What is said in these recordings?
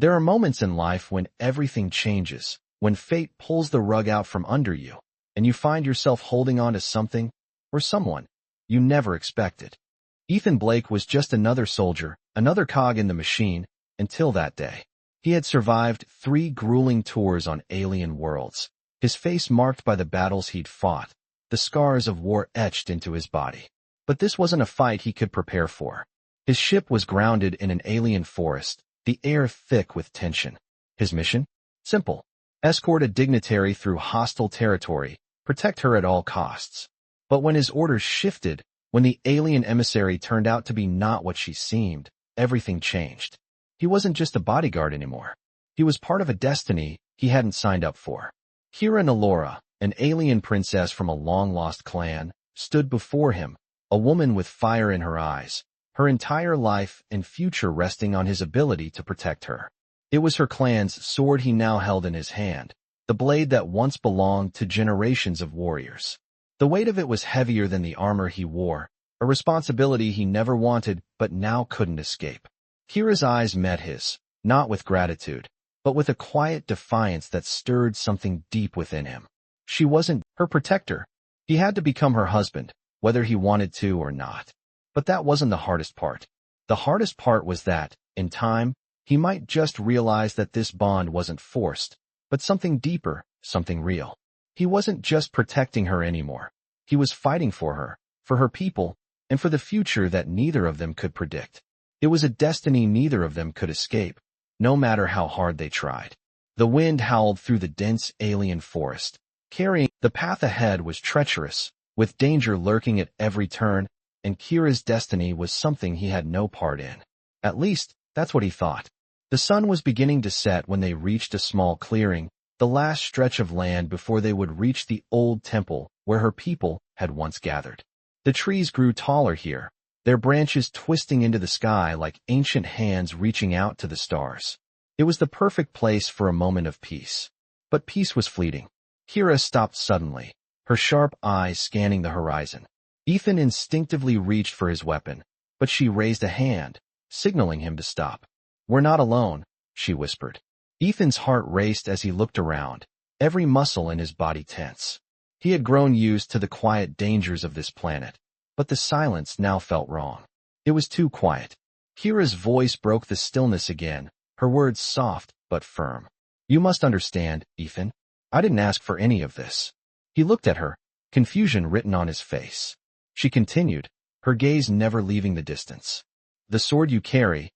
There are moments in life when everything changes, when fate pulls the rug out from under you, and you find yourself holding on to something or someone you never expected. Ethan Blake was just another soldier, another cog in the machine, until that day. He had survived 3 grueling tours on alien worlds, his face marked by the battles he'd fought, the scars of war etched into his body. But this wasn't a fight he could prepare for. His ship was grounded in an alien forest, the air thick with tension. His mission? Simple. Escort a dignitary through hostile territory, protect her at all costs. But when his orders shifted, when the alien emissary turned out to be not what she seemed, everything changed. He wasn't just a bodyguard anymore. He was part of a destiny he hadn't signed up for. Kira Nalora, an alien princess from a long-lost clan, stood before him, a woman with fire in her eyes, her entire life and future resting on his ability to protect her. It was her clan's sword he now held in his hand, the blade that once belonged to generations of warriors. The weight of it was heavier than the armor he wore, a responsibility he never wanted but now couldn't escape. Kira's eyes met his, not with gratitude, but with a quiet defiance that stirred something deep within him. She wasn't her protector. He had to become her husband, whether he wanted to or not. But that wasn't the hardest part. The hardest part was that, in time, he might just realize that this bond wasn't forced, but something deeper, something real. He wasn't just protecting her anymore. He was fighting for her people, and for the future that neither of them could predict. It was a destiny neither of them could escape, no matter how hard they tried. The wind howled through the dense alien forest, carrying the path ahead was treacherous, with danger lurking at every turn, and Kira's destiny was something he had no part in. At least, that's what he thought. The sun was beginning to set when they reached a small clearing, the last stretch of land before they would reach the old temple where her people had once gathered. The trees grew taller here, their branches twisting into the sky like ancient hands reaching out to the stars. It was the perfect place for a moment of peace. But peace was fleeting. Kira stopped suddenly, her sharp eyes scanning the horizon. Ethan instinctively reached for his weapon, but she raised a hand, signaling him to stop. "We're not alone," she whispered. Ethan's heart raced as he looked around, every muscle in his body tense. He had grown used to the quiet dangers of this planet, but the silence now felt wrong. It was too quiet. Kira's voice broke the stillness again, her words soft but firm. "You must understand, Ethan. I didn't ask for any of this." He looked at her, confusion written on his face. She continued, her gaze never leaving the distance. "The sword you carry,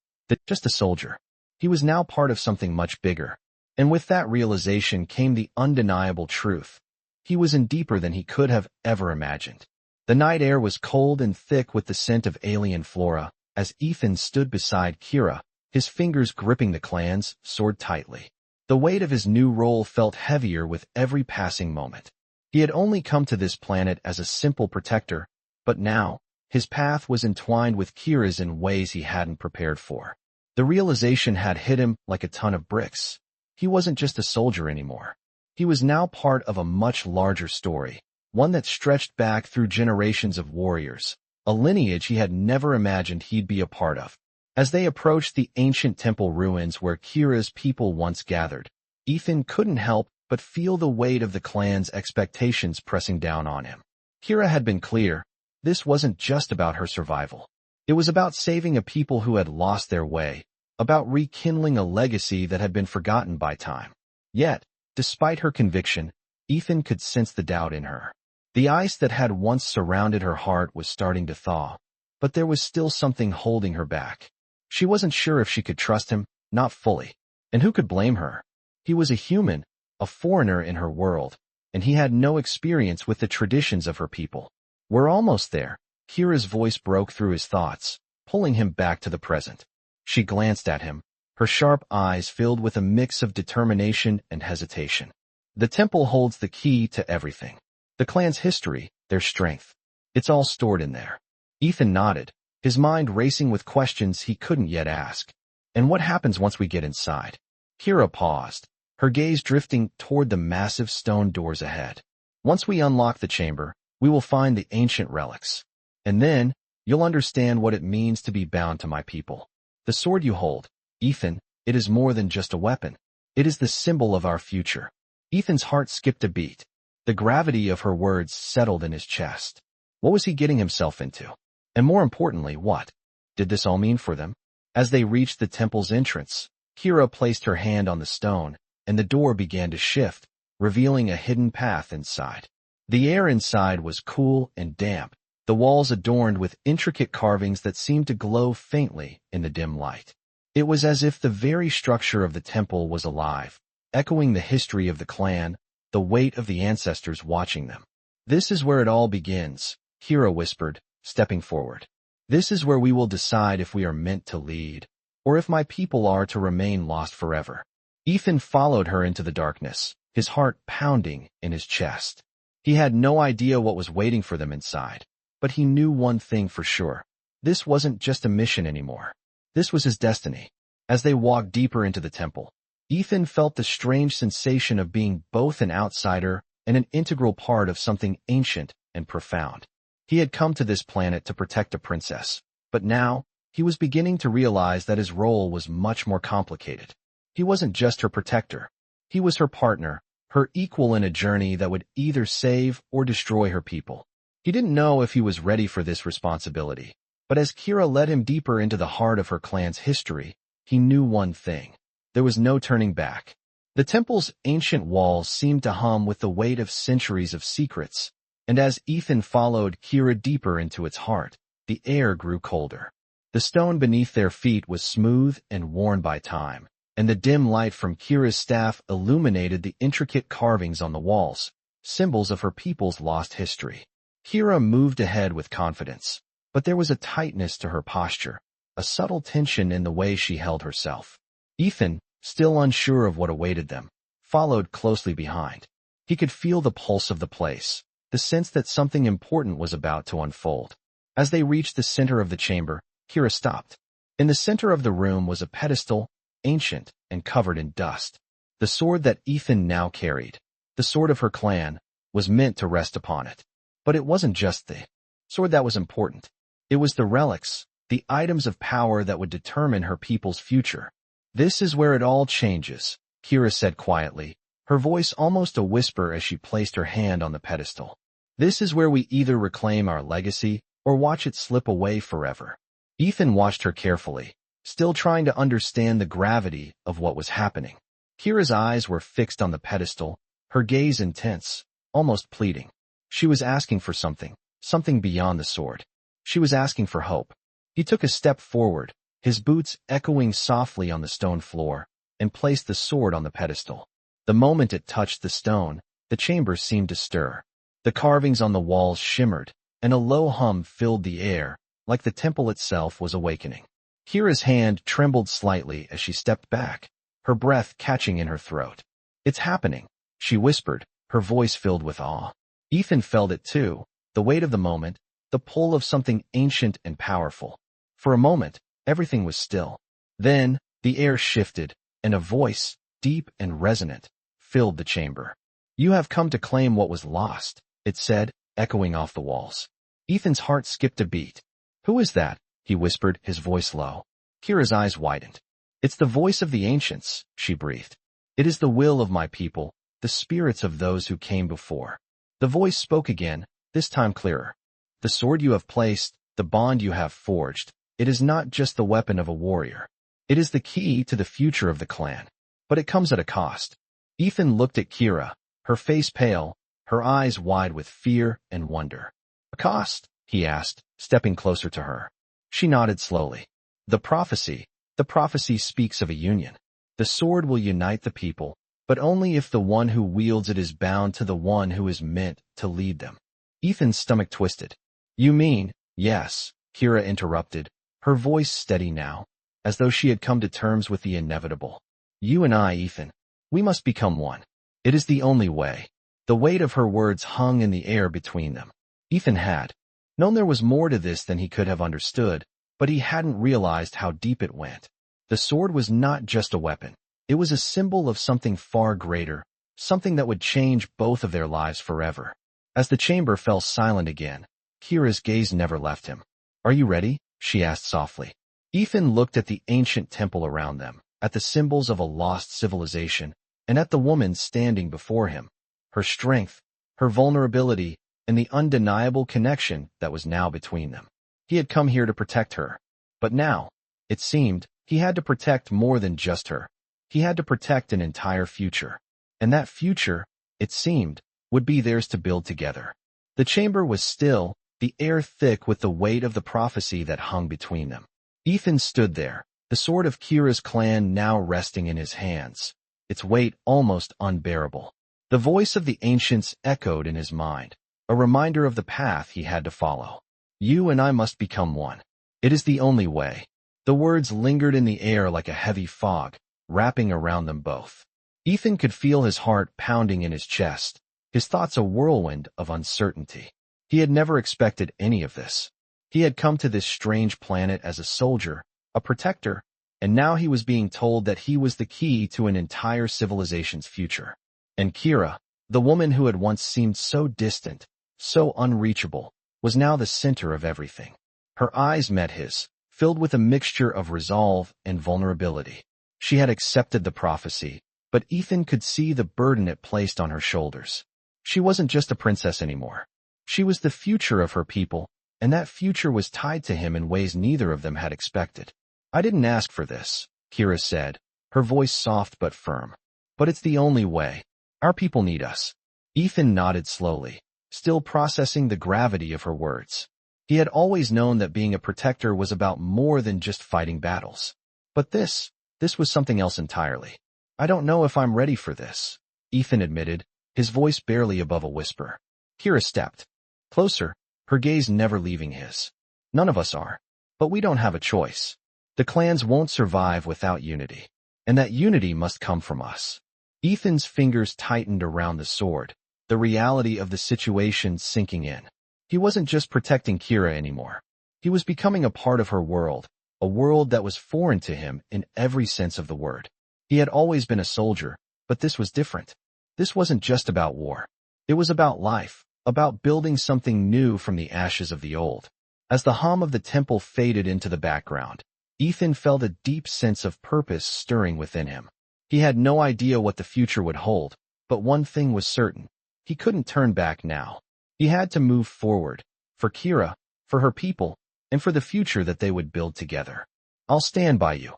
just a soldier." He was now part of something much bigger, and with that realization came the undeniable truth. He was in deeper than he could have ever imagined. The night air was cold and thick with the scent of alien flora, as Ethan stood beside Kira, his fingers gripping the clan's sword tightly. The weight of his new role felt heavier with every passing moment. He had only come to this planet as a simple protector, but now, his path was entwined with Kira's in ways he hadn't prepared for. The realization had hit him like a ton of bricks. He wasn't just a soldier anymore. He was now part of a much larger story, one that stretched back through generations of warriors, a lineage he had never imagined he'd be a part of. As they approached the ancient temple ruins where Kira's people once gathered, Ethan couldn't help but feel the weight of the clan's expectations pressing down on him. Kira had been clear, this wasn't just about her survival. It was about saving a people who had lost their way, about rekindling a legacy that had been forgotten by time. Yet, despite her conviction, Ethan could sense the doubt in her. The ice that had once surrounded her heart was starting to thaw, but there was still something holding her back. She wasn't sure if she could trust him, not fully. And who could blame her? He was a human, a foreigner in her world, and he had no experience with the traditions of her people. "We're almost there." Kira's voice broke through his thoughts, pulling him back to the present. She glanced at him, her sharp eyes filled with a mix of determination and hesitation. "The temple holds the key to everything. The clan's history, their strength. It's all stored in there." Ethan nodded, his mind racing with questions he couldn't yet ask. "And what happens once we get inside?" Kira paused, her gaze drifting toward the massive stone doors ahead. "Once we unlock the chamber, we will find the ancient relics. And then, you'll understand what it means to be bound to my people. The sword you hold, Ethan, It is more than just a weapon. It is the symbol of our future. Ethan's heart skipped a beat. The gravity of her words settled in his chest. What was he getting himself into? And more importantly, what did this all mean for them? As they reached the temple's entrance, Kira placed her hand on the stone, and the door began to shift, revealing a hidden path inside. The air inside was cool and damp, the walls adorned with intricate carvings that seemed to glow faintly in the dim light. It was as if the very structure of the temple was alive, echoing the history of the clan, the weight of the ancestors watching them. "This is where it all begins," Kira whispered, stepping forward. "This is where we will decide if we are meant to lead, or if my people are to remain lost forever." Ethan followed her into the darkness, his heart pounding in his chest. He had no idea what was waiting for them inside, but he knew one thing for sure. This wasn't just a mission anymore. This was his destiny. As they walked deeper into the temple, Ethan felt the strange sensation of being both an outsider and an integral part of something ancient and profound. He had come to this planet to protect a princess, but now he was beginning to realize that his role was much more complicated. He wasn't just her protector. He was her partner, her equal in a journey that would either save or destroy her people. He didn't know if he was ready for this responsibility, but as Kira led him deeper into the heart of her clan's history, he knew one thing. There was no turning back. The temple's ancient walls seemed to hum with the weight of centuries of secrets, and as Ethan followed Kira deeper into its heart, the air grew colder. The stone beneath their feet was smooth and worn by time, and the dim light from Kira's staff illuminated the intricate carvings on the walls, symbols of her people's lost history. Kira moved ahead with confidence, but there was a tightness to her posture, a subtle tension in the way she held herself. Ethan, still unsure of what awaited them, followed closely behind. He could feel the pulse of the place, the sense that something important was about to unfold. As they reached the center of the chamber, Kira stopped. In the center of the room was a pedestal, ancient and covered in dust. The sword that Ethan now carried, the sword of her clan, was meant to rest upon it. But it wasn't just the sword that was important. It was the relics, the items of power that would determine her people's future. "This is where it all changes," Kira said quietly, her voice almost a whisper as she placed her hand on the pedestal. "This is where we either reclaim our legacy or watch it slip away forever." Ethan watched her carefully, still trying to understand the gravity of what was happening. Kira's eyes were fixed on the pedestal, her gaze intense, almost pleading. She was asking for something, something beyond the sword. She was asking for hope. He took a step forward, his boots echoing softly on the stone floor, and placed the sword on the pedestal. The moment it touched the stone, the chamber seemed to stir. The carvings on the walls shimmered, and a low hum filled the air, like the temple itself was awakening. Kira's hand trembled slightly as she stepped back, her breath catching in her throat. "It's happening," she whispered, her voice filled with awe. Ethan felt it too, the weight of the moment, the pull of something ancient and powerful. For a moment, everything was still. Then, the air shifted, and a voice, deep and resonant, filled the chamber. "You have come to claim what was lost," it said, echoing off the walls. Ethan's heart skipped a beat. "Who is that?" he whispered, his voice low. Kira's eyes widened. "It's the voice of the ancients," she breathed. "It is the will of my people, the spirits of those who came before." The voice spoke again, this time clearer. "The sword you have placed, the bond you have forged, it is not just the weapon of a warrior. It is the key to the future of the clan. But it comes at a cost." Ethan looked at Kira, her face pale, her eyes wide with fear and wonder. "A cost?" he asked, stepping closer to her. She nodded slowly. The prophecy speaks of a union. The sword will unite the people, but only if the one who wields it is bound to the one who is meant to lead them." Ethan's stomach twisted. "You mean—" "Yes," Kira interrupted, her voice steady now, as though she had come to terms with the inevitable. "You and I, Ethan, we must become one. It is the only way." The weight of her words hung in the air between them. Ethan had known there was more to this than he could have understood, but he hadn't realized how deep it went. The sword was not just a weapon. It was a symbol of something far greater, something that would change both of their lives forever. As the chamber fell silent again, Kira's gaze never left him. "Are you ready?" she asked softly. Ethan looked at the ancient temple around them, at the symbols of a lost civilization, and at the woman standing before him, her strength, her vulnerability, and the undeniable connection that was now between them. He had come here to protect her. But now, it seemed, he had to protect more than just her. He had to protect an entire future. And that future, it seemed, would be theirs to build together. The chamber was still, the air thick with the weight of the prophecy that hung between them. Ethan stood there, the sword of Kira's clan now resting in his hands, its weight almost unbearable. The voice of the ancients echoed in his mind, a reminder of the path he had to follow. You and I must become one. It is the only way. The words lingered in the air like a heavy fog, wrapping around them both. Ethan could feel his heart pounding in his chest, his thoughts a whirlwind of uncertainty. He had never expected any of this. He had come to this strange planet as a soldier, a protector, and now he was being told that he was the key to an entire civilization's future. And Kira, the woman who had once seemed so distant, so unreachable, was now the center of everything. Her eyes met his, filled with a mixture of resolve and vulnerability. She had accepted the prophecy, but Ethan could see the burden it placed on her shoulders. She wasn't just a princess anymore. She was the future of her people, and that future was tied to him in ways neither of them had expected. I didn't ask for this, Kira said, her voice soft but firm. But it's the only way. Our people need us. Ethan nodded slowly, still processing the gravity of her words. He had always known that being a protector was about more than just fighting battles. But this was something else entirely. I don't know if I'm ready for this, Ethan admitted, his voice barely above a whisper. Kira stepped closer, her gaze never leaving his. None of us are. But we don't have a choice. The clans won't survive without unity. And that unity must come from us. Ethan's fingers tightened around the sword, the reality of the situation sinking in. He wasn't just protecting Kira anymore. He was becoming a part of her world, a world that was foreign to him in every sense of the word. He had always been a soldier, but this was different. This wasn't just about war. It was about life, about building something new from the ashes of the old. As the hum of the temple faded into the background, Ethan felt a deep sense of purpose stirring within him. He had no idea what the future would hold, but one thing was certain. He couldn't turn back now. He had to move forward, for Kira, for her people, and for the future that they would build together. I'll stand by you,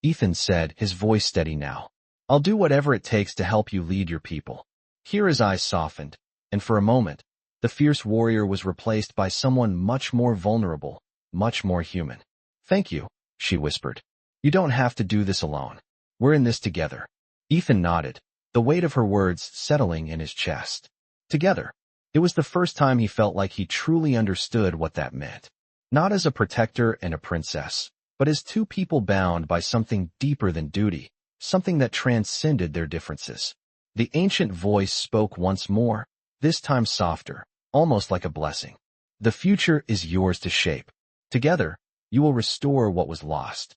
Ethan said, his voice steady now. I'll do whatever it takes to help you lead your people. Kira's eyes softened, and for a moment, the fierce warrior was replaced by someone much more vulnerable, much more human. Thank you, she whispered. You don't have to do this alone. We're in this together. Ethan nodded, the weight of her words settling in his chest. Together. It was the first time he felt like he truly understood what that meant. Not as a protector and a princess, but as two people bound by something deeper than duty, something that transcended their differences. The ancient voice spoke once more, this time softer, almost like a blessing. The future is yours to shape. Together, you will restore what was lost.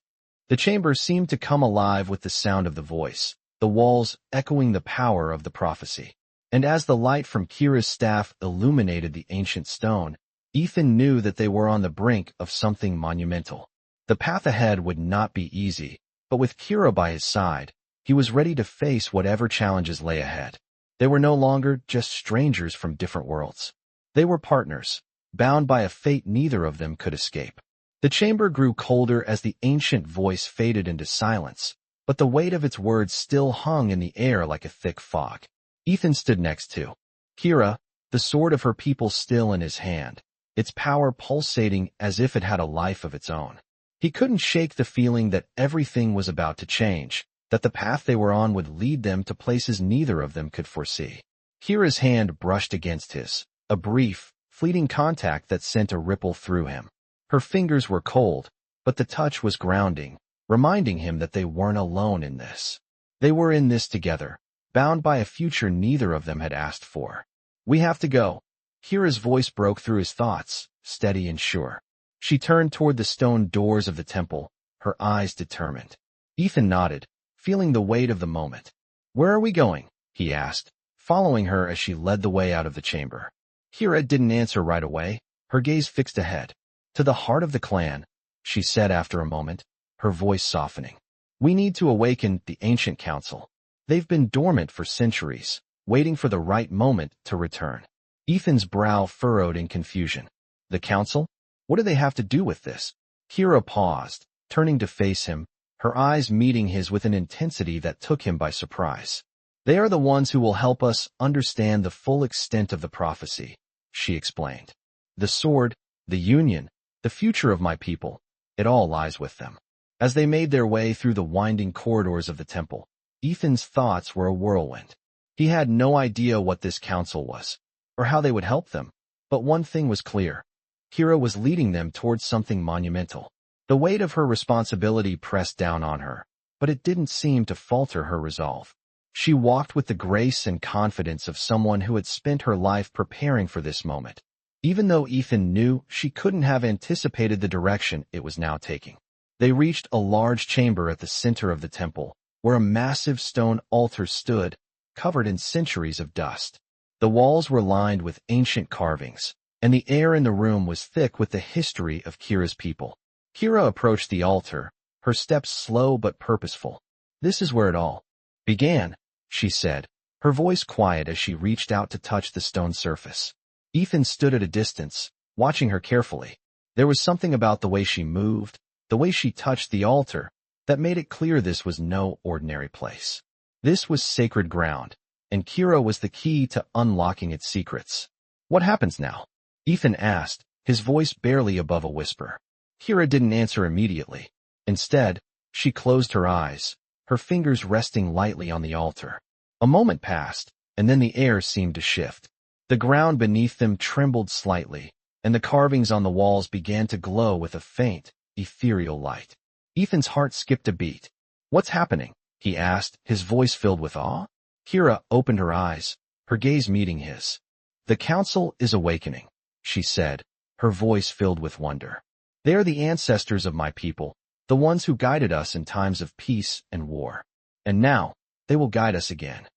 The chamber seemed to come alive with the sound of the voice, the walls echoing the power of the prophecy. And as the light from Kira's staff illuminated the ancient stone, Ethan knew that they were on the brink of something monumental. The path ahead would not be easy, but with Kira by his side, he was ready to face whatever challenges lay ahead. They were no longer just strangers from different worlds. They were partners, bound by a fate neither of them could escape. The chamber grew colder as the ancient voice faded into silence, but the weight of its words still hung in the air like a thick fog. Ethan stood next to Kira, the sword of her people still in his hand, its power pulsating as if it had a life of its own. He couldn't shake the feeling that everything was about to change, that the path they were on would lead them to places neither of them could foresee. Kira's hand brushed against his, a brief, fleeting contact that sent a ripple through him. Her fingers were cold, but the touch was grounding, reminding him that they weren't alone in this. They were in this together, bound by a future neither of them had asked for. We have to go. Kira's voice broke through his thoughts, steady and sure. She turned toward the stone doors of the temple, her eyes determined. Ethan nodded, feeling the weight of the moment. Where are we going? He asked, following her as she led the way out of the chamber. Kira didn't answer right away, her gaze fixed ahead. To the heart of the clan, she said after a moment, her voice softening. We need to awaken the ancient council. They've been dormant for centuries, waiting for the right moment to return. Ethan's brow furrowed in confusion. The council? What do they have to do with this? Kira paused, turning to face him, her eyes meeting his with an intensity that took him by surprise. They are the ones who will help us understand the full extent of the prophecy, she explained. The sword, the union, the future of my people, it all lies with them. As they made their way through the winding corridors of the temple, Ethan's thoughts were a whirlwind. He had no idea what this council was, or how they would help them, but one thing was clear. Kira was leading them towards something monumental. The weight of her responsibility pressed down on her, but it didn't seem to falter her resolve. She walked with the grace and confidence of someone who had spent her life preparing for this moment, even though Ethan knew she couldn't have anticipated the direction it was now taking. They reached a large chamber at the center of the temple, where a massive stone altar stood, covered in centuries of dust. The walls were lined with ancient carvings, and the air in the room was thick with the history of Kira's people. Kira approached the altar, her steps slow but purposeful. This is where it all began, she said, her voice quiet as she reached out to touch the stone surface. Ethan stood at a distance, watching her carefully. There was something about the way she moved, the way she touched the altar, that made it clear this was no ordinary place. This was sacred ground, and Kira was the key to unlocking its secrets. What happens now? Ethan asked, his voice barely above a whisper. Kira didn't answer immediately. Instead, she closed her eyes, her fingers resting lightly on the altar. A moment passed, and then the air seemed to shift. The ground beneath them trembled slightly, and the carvings on the walls began to glow with a faint, ethereal light. Ethan's heart skipped a beat. What's happening? He asked, his voice filled with awe. Kira opened her eyes, her gaze meeting his. The council is awakening, she said, her voice filled with wonder. They are the ancestors of my people, the ones who guided us in times of peace and war. And now, they will guide us again.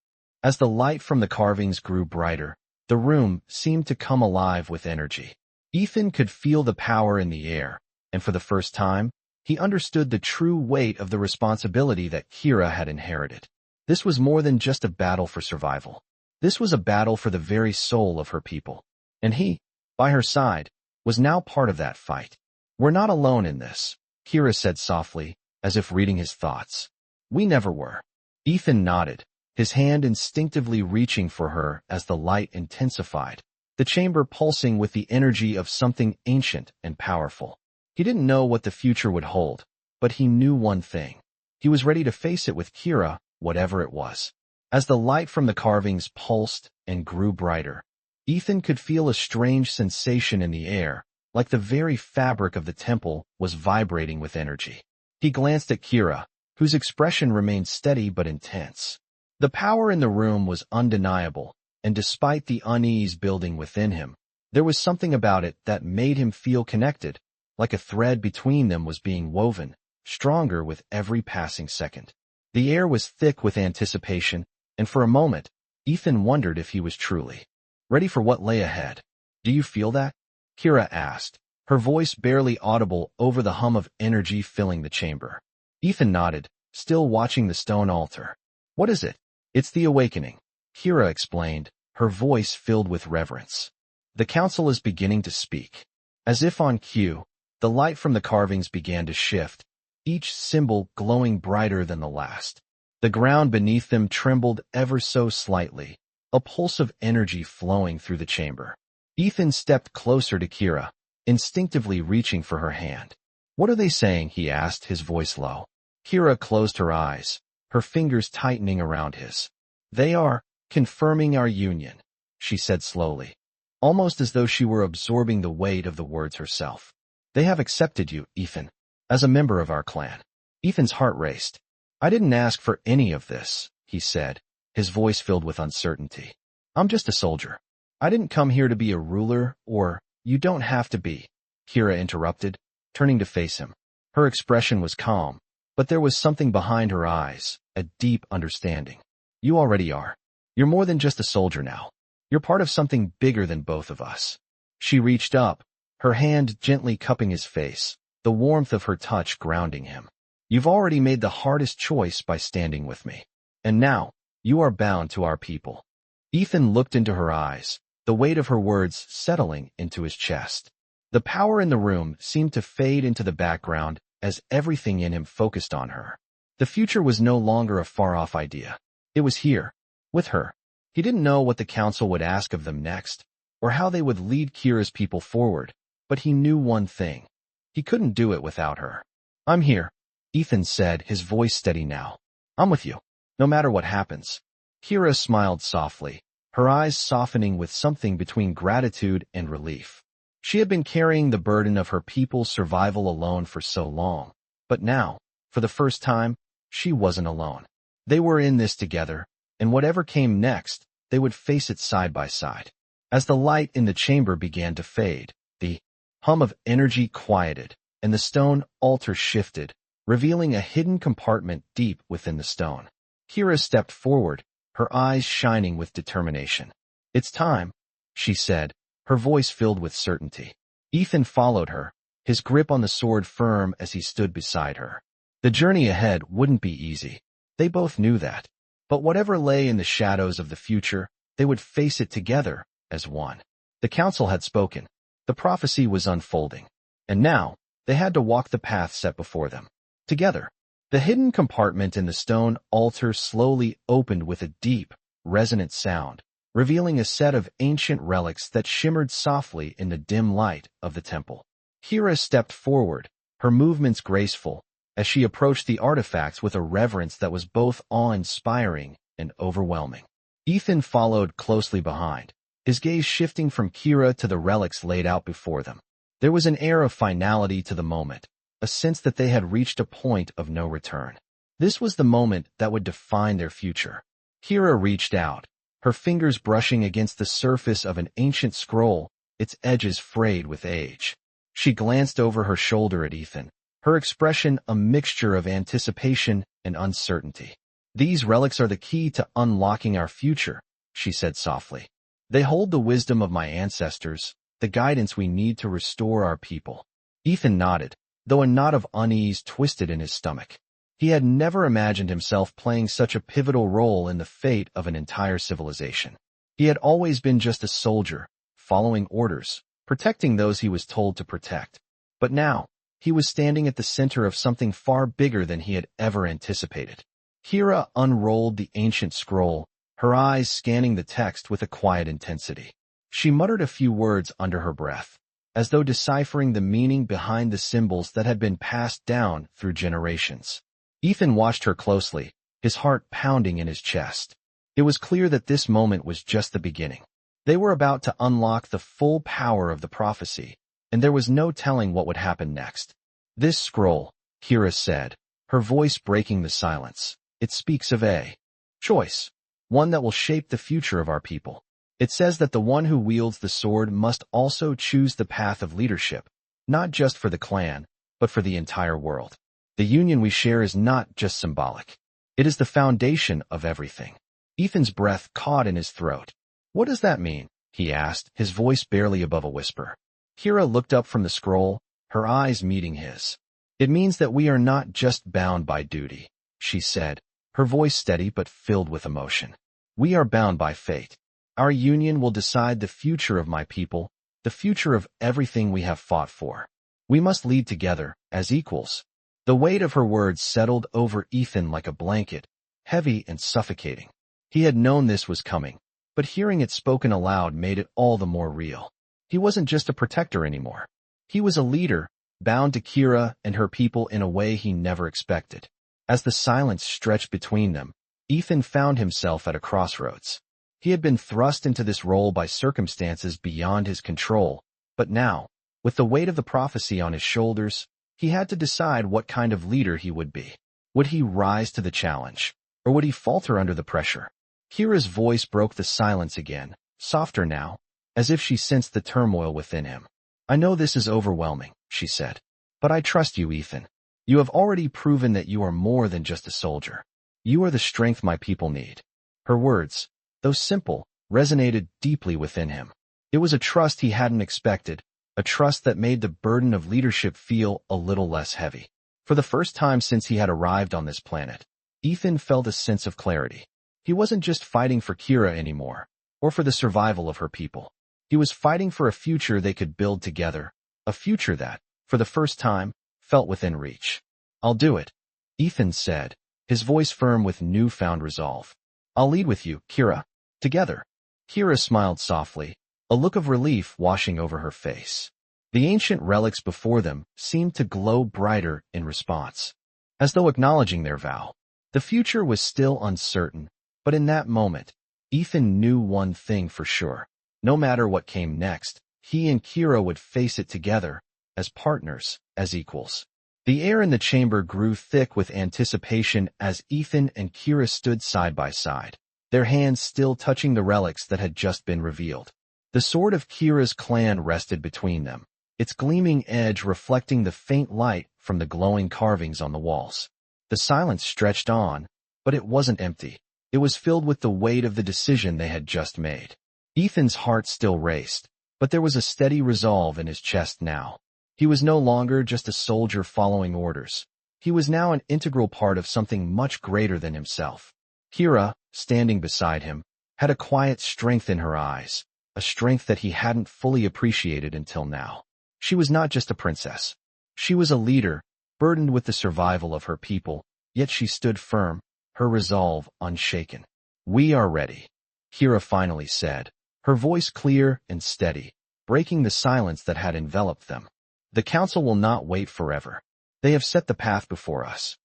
As the light from the carvings grew brighter, the room seemed to come alive with energy. Ethan could feel the power in the air, and for the first time, he understood the true weight of the responsibility that Kira had inherited. This was more than just a battle for survival. This was a battle for the very soul of her people. And he, by her side, was now part of that fight. We're not alone in this, Kira said softly, as if reading his thoughts. We never were. Ethan nodded, his hand instinctively reaching for her as the light intensified, the chamber pulsing with the energy of something ancient and powerful. He didn't know what the future would hold, but he knew one thing. He was ready to face it with Kira, whatever it was. As the light from the carvings pulsed and grew brighter, Ethan could feel a strange sensation in the air, like the very fabric of the temple was vibrating with energy. He glanced at Kira, whose expression remained steady but intense. The power in the room was undeniable, and despite the unease building within him, there was something about it that made him feel connected, like a thread between them was being woven, stronger with every passing second. The air was thick with anticipation, and for a moment, Ethan wondered if he was truly ready for what lay ahead. Do you feel that? Kira asked, her voice barely audible over the hum of energy filling the chamber. Ethan nodded, still watching the stone altar. What is it? It's the awakening, Kira explained, her voice filled with reverence. The council is beginning to speak. As if on cue, the light from the carvings began to shift, each symbol glowing brighter than the last. The ground beneath them trembled ever so slightly, a pulse of energy flowing through the chamber. Ethan stepped closer to Kira, instinctively reaching for her hand. What are they saying? He asked, his voice low. Kira closed her eyes, her fingers tightening around his. They are confirming our union, she said slowly, almost as though she were absorbing the weight of the words herself. They have accepted you, Ethan, as a member of our clan. Ethan's heart raced. I didn't ask for any of this, he said, his voice filled with uncertainty. I'm just a soldier. I didn't come here to be a ruler, or, you don't have to be, Kira interrupted, turning to face him. Her expression was calm, but there was something behind her eyes, a deep understanding. You already are. You're more than just a soldier now. You're part of something bigger than both of us. She reached up, her hand gently cupping his face, the warmth of her touch grounding him. You've already made the hardest choice by standing with me. And now, you are bound to our people. Ethan looked into her eyes, the weight of her words settling into his chest. The power in the room seemed to fade into the background as everything in him focused on her. The future was no longer a far-off idea. It was here, with her. He didn't know what the council would ask of them next, or how they would lead Kira's people forward, but he knew one thing. He couldn't do it without her. I'm here, Ethan said, his voice steady now. I'm with you, no matter what happens. Kira smiled softly, her eyes softening with something between gratitude and relief. She had been carrying the burden of her people's survival alone for so long, but now, for the first time, she wasn't alone. They were in this together, and whatever came next, they would face it side by side. As the light in the chamber began to fade, the hum of energy quieted, and the stone altar shifted, revealing a hidden compartment deep within the stone. Kira stepped forward, her eyes shining with determination. It's time, she said, her voice filled with certainty. Ethan followed her, his grip on the sword firm as he stood beside her. The journey ahead wouldn't be easy. They both knew that. But whatever lay in the shadows of the future, they would face it together as one. The council had spoken. The prophecy was unfolding. And now, they had to walk the path set before them. Together. The hidden compartment in the stone altar slowly opened with a deep, resonant sound, revealing a set of ancient relics that shimmered softly in the dim light of the temple. Kira stepped forward, her movements graceful, as she approached the artifacts with a reverence that was both awe-inspiring and overwhelming. Ethan followed closely behind, his gaze shifting from Kira to the relics laid out before them. There was an air of finality to the moment, a sense that they had reached a point of no return. This was the moment that would define their future. Kira reached out, her fingers brushing against the surface of an ancient scroll, its edges frayed with age. She glanced over her shoulder at Ethan, her expression a mixture of anticipation and uncertainty. These relics are the key to unlocking our future, she said softly. They hold the wisdom of my ancestors, the guidance we need to restore our people. Ethan nodded, though a knot of unease twisted in his stomach. He had never imagined himself playing such a pivotal role in the fate of an entire civilization. He had always been just a soldier, following orders, protecting those he was told to protect. But now, he was standing at the center of something far bigger than he had ever anticipated. Kira unrolled the ancient scroll, her eyes scanning the text with a quiet intensity. She muttered a few words under her breath, as though deciphering the meaning behind the symbols that had been passed down through generations. Ethan watched her closely, his heart pounding in his chest. It was clear that this moment was just the beginning. They were about to unlock the full power of the prophecy, and there was no telling what would happen next. This scroll, Kira said, her voice breaking the silence. It speaks of a choice, one that will shape the future of our people. It says that the one who wields the sword must also choose the path of leadership, not just for the clan, but for the entire world. The union we share is not just symbolic. It is the foundation of everything. Ethan's breath caught in his throat. What does that mean? He asked, his voice barely above a whisper. Kira looked up from the scroll, her eyes meeting his. It means that we are not just bound by duty, she said, her voice steady but filled with emotion. We are bound by fate. Our union will decide the future of my people, the future of everything we have fought for. We must lead together, as equals. The weight of her words settled over Ethan like a blanket, heavy and suffocating. He had known this was coming, but hearing it spoken aloud made it all the more real. He wasn't just a protector anymore. He was a leader, bound to Kira and her people in a way he never expected. As the silence stretched between them, Ethan found himself at a crossroads. He had been thrust into this role by circumstances beyond his control, but now, with the weight of the prophecy on his shoulders, he had to decide what kind of leader he would be. Would he rise to the challenge, or would he falter under the pressure? Kira's voice broke the silence again, softer now, as if she sensed the turmoil within him. I know this is overwhelming, she said, but I trust you, Ethan. You have already proven that you are more than just a soldier. You are the strength my people need. Her words, though simple, resonated deeply within him. It was a trust he hadn't expected, a trust that made the burden of leadership feel a little less heavy. For the first time since he had arrived on this planet, Ethan felt a sense of clarity. He wasn't just fighting for Kira anymore, or for the survival of her people. He was fighting for a future they could build together, a future that, for the first time, felt within reach. "I'll do it," Ethan said, his voice firm with newfound resolve. "I'll lead with you, Kira. Together." Kira smiled softly, a look of relief washing over her face. The ancient relics before them seemed to glow brighter in response, as though acknowledging their vow. The future was still uncertain, but in that moment, Ethan knew one thing for sure. No matter what came next, he and Kira would face it together, as partners, as equals. The air in the chamber grew thick with anticipation as Ethan and Kira stood side by side, their hands still touching the relics that had just been revealed. The sword of Kira's clan rested between them, its gleaming edge reflecting the faint light from the glowing carvings on the walls. The silence stretched on, but it wasn't empty. It was filled with the weight of the decision they had just made. Ethan's heart still raced, but there was a steady resolve in his chest now. He was no longer just a soldier following orders. He was now an integral part of something much greater than himself. Kira, standing beside him, had a quiet strength in her eyes, a strength that he hadn't fully appreciated until now. She was not just a princess. She was a leader, burdened with the survival of her people, yet she stood firm, her resolve unshaken. "We are ready," Kira finally said, her voice clear and steady, breaking the silence that had enveloped them. "The council will not wait forever. They have set the path before us."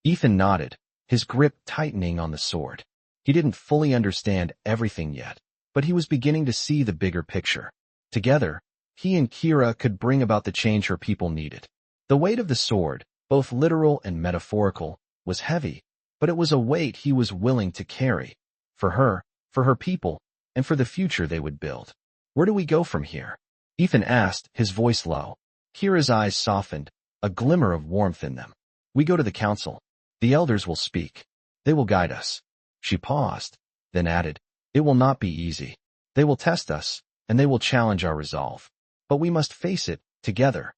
Ethan nodded, his grip tightening on the sword. He didn't fully understand everything yet, but he was beginning to see the bigger picture. Together, he and Kira could bring about the change her people needed. The weight of the sword, both literal and metaphorical, was heavy, but it was a weight he was willing to carry. For her people, and for the future they would build. "Where do we go from here?" Ethan asked, his voice low. Kira's eyes softened, a glimmer of warmth in them. "We go to the council. The elders will speak. They will guide us." She paused, then added, "It will not be easy. They will test us, and they will challenge our resolve. But we must face it, together."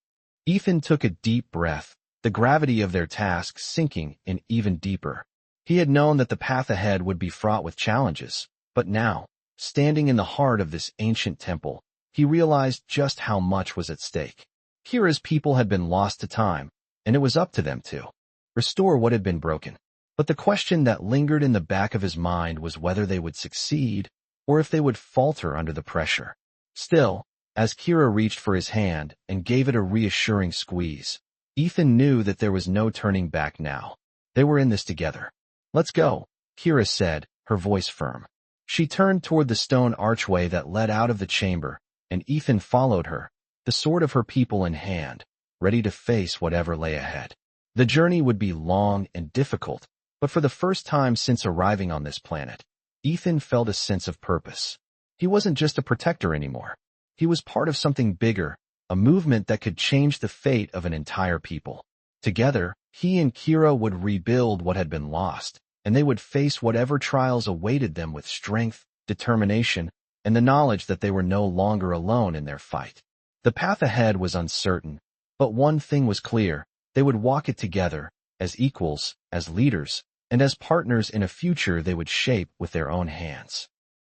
Ethan took a deep breath, the gravity of their task sinking in even deeper. He had known that the path ahead would be fraught with challenges, but now, standing in the heart of this ancient temple, he realized just how much was at stake. Kira's people had been lost to time, and it was up to them to restore what had been broken. But the question that lingered in the back of his mind was whether they would succeed, or if they would falter under the pressure. Still, as Kira reached for his hand and gave it a reassuring squeeze, Ethan knew that there was no turning back now. They were in this together. "Let's go," Kira said, her voice firm. She turned toward the stone archway that led out of the chamber, and Ethan followed her, the sword of her people in hand, ready to face whatever lay ahead. The journey would be long and difficult, but for the first time since arriving on this planet, Ethan felt a sense of purpose. He wasn't just a protector anymore. He was part of something bigger, a movement that could change the fate of an entire people. Together, he and Kira would rebuild what had been lost, and they would face whatever trials awaited them with strength, determination, and the knowledge that they were no longer alone in their fight. The path ahead was uncertain, but one thing was clear: they would walk it together, as equals, as leaders, and as partners in a future they would shape with their own hands.